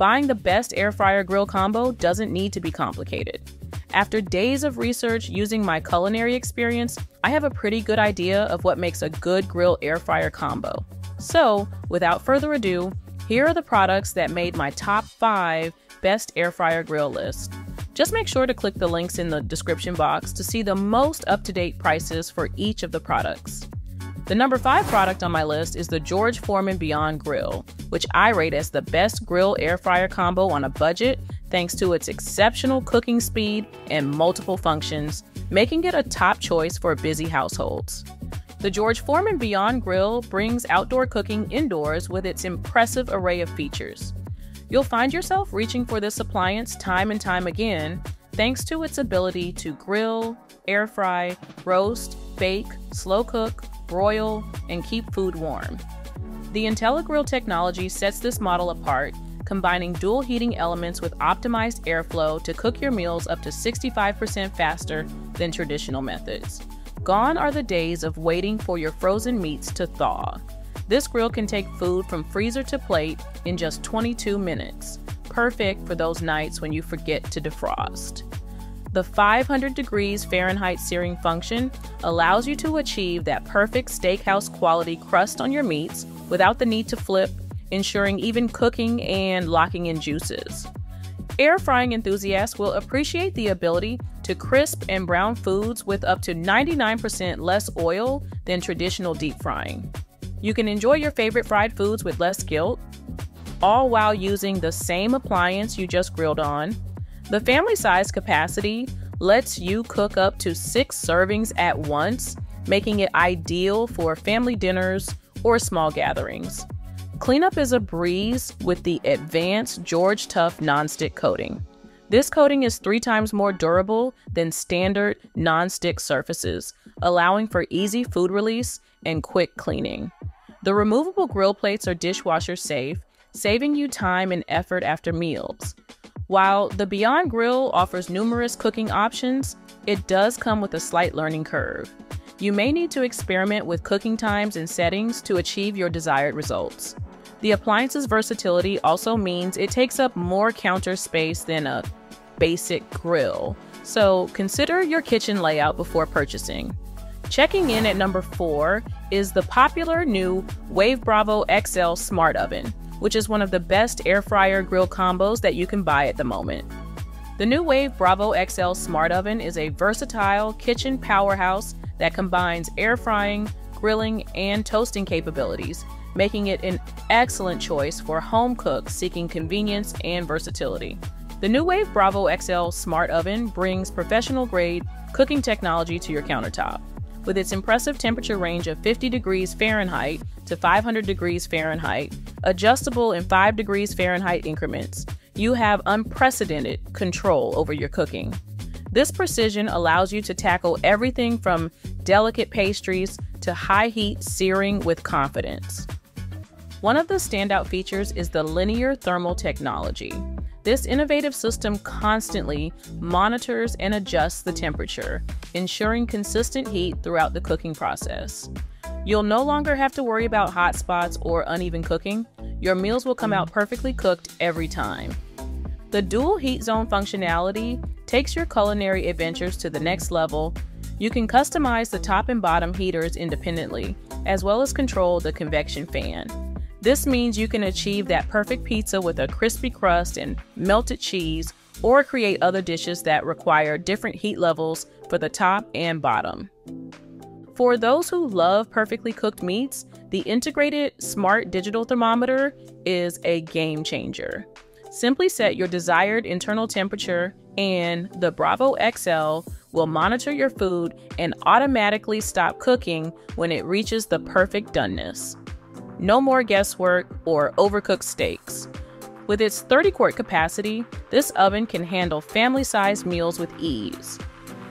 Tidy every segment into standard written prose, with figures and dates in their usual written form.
Buying the best air fryer grill combo doesn't need to be complicated. After days of research using my culinary experience, I have a pretty good idea of what makes a good grill air fryer combo. So, without further ado, here are the products that made my top 5 best air fryer grill list. Just make sure to click the links in the description box to see the most up-to-date prices for each of the products. The number 5 product on my list is the George Foreman Beyond Grill, which I rate as the best grill air fryer combo on a budget thanks to its exceptional cooking speed and multiple functions, making it a top choice for busy households. The George Foreman Beyond Grill brings outdoor cooking indoors with its impressive array of features. You'll find yourself reaching for this appliance time and time again, thanks to its ability to grill, air fry, roast, bake, slow cook, broil, and keep food warm. The IntelliGrill technology sets this model apart, combining dual heating elements with optimized airflow to cook your meals up to 65% faster than traditional methods. Gone are the days of waiting for your frozen meats to thaw. This grill can take food from freezer to plate in just 22 minutes, perfect for those nights when you forget to defrost. The 500 degrees Fahrenheit searing function allows you to achieve that perfect steakhouse quality crust on your meats without the need to flip, ensuring even cooking and locking in juices. Air frying enthusiasts will appreciate the ability to crisp and brown foods with up to 99% less oil than traditional deep frying. You can enjoy your favorite fried foods with less guilt, all while using the same appliance you just grilled on. The family size capacity lets you cook up to 6 servings at once, making it ideal for family dinners or small gatherings. Cleanup is a breeze with the advanced George Tough nonstick coating. This coating is 3 times more durable than standard nonstick surfaces, allowing for easy food release and quick cleaning. The removable grill plates are dishwasher safe, saving you time and effort after meals. While the Beyond Grill offers numerous cooking options, it does come with a slight learning curve. You may need to experiment with cooking times and settings to achieve your desired results. The appliance's versatility also means it takes up more counter space than a basic grill, so consider your kitchen layout before purchasing. Checking in at number 4 is the popular new Nuwave Bravo XL Smart Oven, which is one of the best air fryer grill combos that you can buy at the moment. The Nuwave Bravo XL Smart Oven is a versatile kitchen powerhouse that combines air frying, grilling, and toasting capabilities, making it an excellent choice for home cooks seeking convenience and versatility. The Nuwave Bravo XL Smart Oven brings professional-grade cooking technology to your countertop. With its impressive temperature range of 50 degrees Fahrenheit to 500 degrees Fahrenheit, adjustable in 5 degrees Fahrenheit increments, you have unprecedented control over your cooking. This precision allows you to tackle everything from delicate pastries to high-heat searing with confidence. One of the standout features is the linear thermal technology. This innovative system constantly monitors and adjusts the temperature, ensuring consistent heat throughout the cooking process. You'll no longer have to worry about hot spots or uneven cooking. Your meals will come out perfectly cooked every time. The dual heat zone functionality takes your culinary adventures to the next level. You can customize the top and bottom heaters independently, as well as control the convection fan. This means you can achieve that perfect pizza with a crispy crust and melted cheese, or create other dishes that require different heat levels for the top and bottom. For those who love perfectly cooked meats, the integrated smart digital thermometer is a game changer. Simply set your desired internal temperature, and the Bravo XL will monitor your food and automatically stop cooking when it reaches the perfect doneness. No more guesswork or overcooked steaks. With its 30-quart capacity, this oven can handle family-sized meals with ease.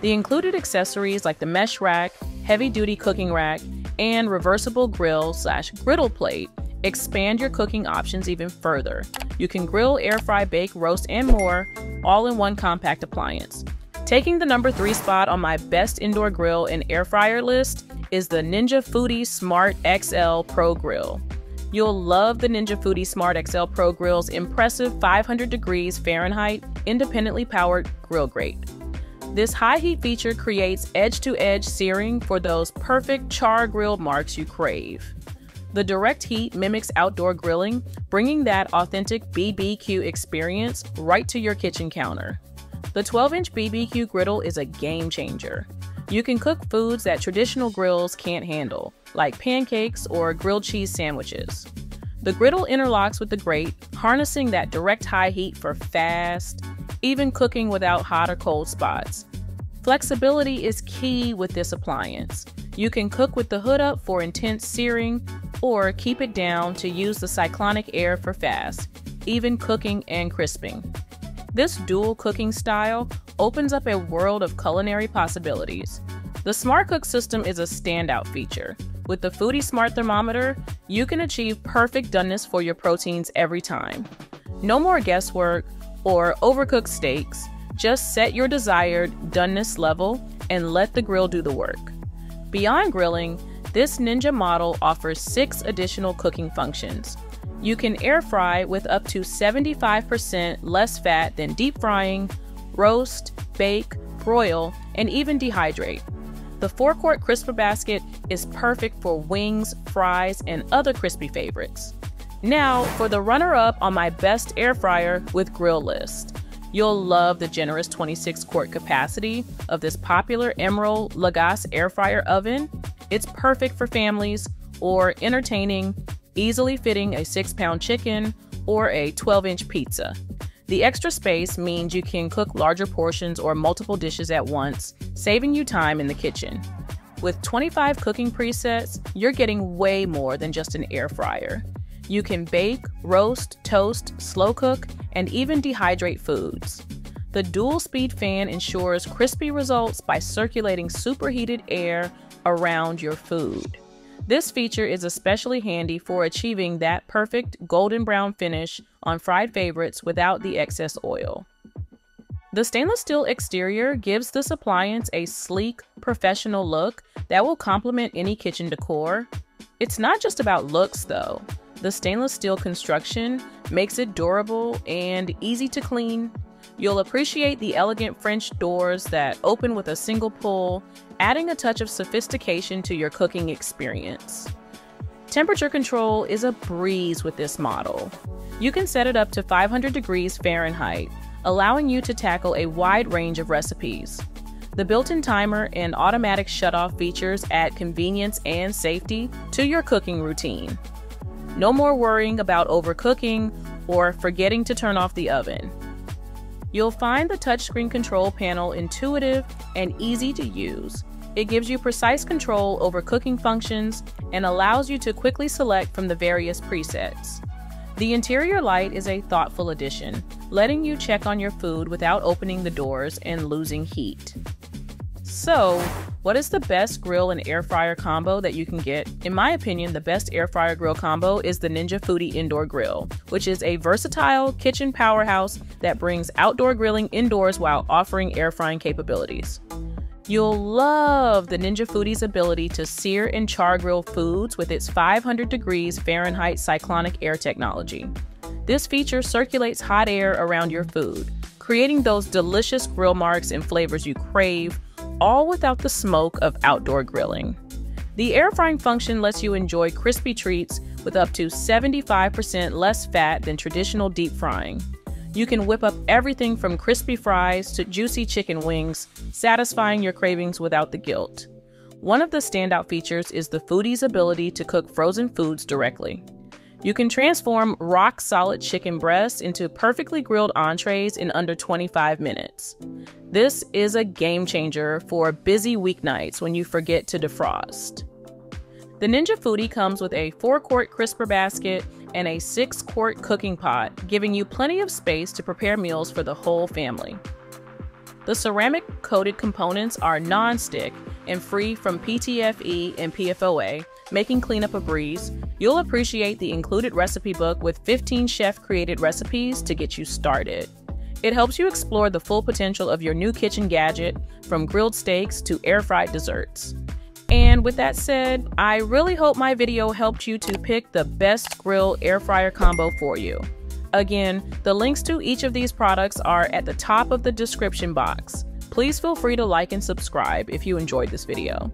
The included accessories like the mesh rack, heavy-duty cooking rack, and reversible grill/griddle plate expand your cooking options even further. You can grill, air fry, bake, roast, and more, all in one compact appliance. Taking the number 3 spot on my best indoor grill and air fryer list is the Ninja Foodi Smart XL Pro Grill. You'll love the Ninja Foodi Smart XL Pro Grill's impressive 500 degrees Fahrenheit independently powered grill grate. This high heat feature creates edge-to-edge searing for those perfect char grill marks you crave. The direct heat mimics outdoor grilling, bringing that authentic BBQ experience right to your kitchen counter. The 12-inch BBQ griddle is a game changer. You can cook foods that traditional grills can't handle, like pancakes or grilled cheese sandwiches. The griddle interlocks with the grate, harnessing that direct high heat for fast, even cooking without hot or cold spots. Flexibility is key with this appliance. You can cook with the hood up for intense searing, or keep it down to use the cyclonic air for fast, even cooking and crisping. This dual cooking style opens up a world of culinary possibilities. The Smart Cook system is a standout feature. With the Foodi Smart Thermometer, you can achieve perfect doneness for your proteins every time. No more guesswork or overcooked steaks. Just set your desired doneness level and let the grill do the work. Beyond grilling, this Ninja model offers 6 additional cooking functions. You can air fry with up to 75% less fat than deep frying, roast, bake, broil, and even dehydrate. The 4-quart crisper basket is perfect for wings, fries, and other crispy favorites. Now for the runner-up on my best air fryer with grill list. You'll love the generous 26-quart capacity of this popular Emeril Lagasse air fryer oven. It's perfect for families or entertaining, easily fitting a 6-pound chicken or a 12-inch pizza. The extra space means you can cook larger portions or multiple dishes at once, saving you time in the kitchen. With 25 cooking presets, you're getting way more than just an air fryer. You can bake, roast, toast, slow cook, and even dehydrate foods. The dual-speed fan ensures crispy results by circulating superheated air around your food. This feature is especially handy for achieving that perfect golden brown finish on fried favorites without the excess oil. The stainless steel exterior gives this appliance a sleek, professional look that will complement any kitchen decor. It's not just about looks, though. The stainless steel construction makes it durable and easy to clean. You'll appreciate the elegant French doors that open with a single pull, adding a touch of sophistication to your cooking experience. Temperature control is a breeze with this model. You can set it up to 500 degrees Fahrenheit, allowing you to tackle a wide range of recipes. The built-in timer and automatic shutoff features add convenience and safety to your cooking routine. No more worrying about overcooking or forgetting to turn off the oven. You'll find the touchscreen control panel intuitive and easy to use. It gives you precise control over cooking functions and allows you to quickly select from the various presets. The interior light is a thoughtful addition, letting you check on your food without opening the doors and losing heat. So, what is the best grill and air fryer combo that you can get? In my opinion, the best air fryer grill combo is the Ninja Foodi Indoor Grill, which is a versatile kitchen powerhouse that brings outdoor grilling indoors while offering air frying capabilities. You'll love the Ninja Foodi's ability to sear and char grill foods with its 500 degrees Fahrenheit cyclonic air technology. This feature circulates hot air around your food, creating those delicious grill marks and flavors you crave, all without the smoke of outdoor grilling. The air frying function lets you enjoy crispy treats with up to 75% less fat than traditional deep frying. You can whip up everything from crispy fries to juicy chicken wings, satisfying your cravings without the guilt. One of the standout features is the Foodi's ability to cook frozen foods directly. You can transform rock-solid chicken breasts into perfectly grilled entrees in under 25 minutes. This is a game changer for busy weeknights when you forget to defrost. The Ninja Foodi comes with a 4-quart crisper basket and a 6-quart cooking pot, giving you plenty of space to prepare meals for the whole family. The ceramic-coated components are non-stick and free from PTFE and PFOA, making cleanup a breeze. You'll appreciate the included recipe book with 15 chef-created recipes to get you started. It helps you explore the full potential of your new kitchen gadget, from grilled steaks to air-fried desserts. And with that said, I really hope my video helped you to pick the best grill air fryer combo for you. Again, the links to each of these products are at the top of the description box. Please feel free to like and subscribe if you enjoyed this video.